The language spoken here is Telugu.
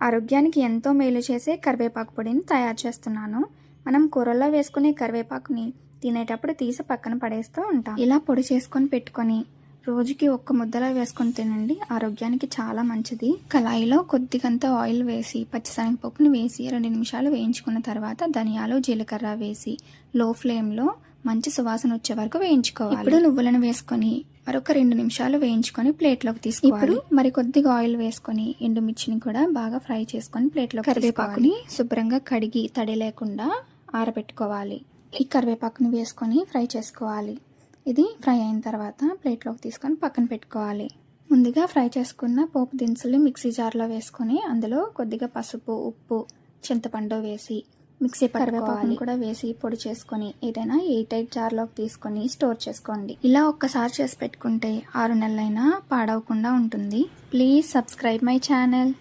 ఆరోగ్యానికి ఎంతో మేలు చేసే కరివేపాకు పొడిని తయారు చేస్తున్నాను. మనం కూరల్లో వేసుకునే కరివేపాకుని తినేటప్పుడు తీసి పక్కన పడేస్తూ ఉంటాం. ఇలా పొడి చేసుకొని పెట్టుకొని రోజుకి ఒక్క ముద్దలా వేసుకొని తినండి. ఆరోగ్యానికి చాలా మంచిది. కళాయిలో కొద్దిగంత ఆయిల్ వేసి పచ్చిశనగపప్పుని వేసి 2 నిమిషాలు వేయించుకున్న తర్వాత ధనియాలు జీలకర్ర వేసి లో ఫ్లేమ్లో మంచి సువాసన వచ్చే వరకు వేయించుకోవాలి. ఇప్పుడు నువ్వులను వేసుకొని మరొక 2 నిమిషాలు వేయించుకొని ప్లేట్లోకి తీసుకోవాలి. ఇప్పుడు మరి కొద్దిగా ఆయిల్ వేసుకొని ఎండుమిర్చిని కూడా బాగా ఫ్రై చేసుకొని ప్లేట్లోకి కరివేపాకుని శుభ్రంగా కడిగి తడి లేకుండా ఆరబెట్టుకోవాలి. ఈ కరివేపాకుని వేసుకొని ఫ్రై చేసుకోవాలి. ఇది ఫ్రై అయిన తర్వాత ప్లేట్లోకి తీసుకొని పక్కన పెట్టుకోవాలి. ముందుగా ఫ్రై చేసుకున్న పోపు దినుసులు మిక్సీ జార్లో వేసుకొని అందులో కొద్దిగా పసుపు, ఉప్పు, చింతపండు వేసి మిక్సీ కరివేపాకుని కూడా వేసి పొడి చేసుకొని ఏదైనా ఎయిర్ టైట్ జార్లోకి తీసుకొని స్టోర్ చేసుకోండి. ఇలా ఒక్కసారి చేసి పెట్టుకుంటే 6 నెలలైనా పాడవకుండా ఉంటుంది. Please subscribe my channel.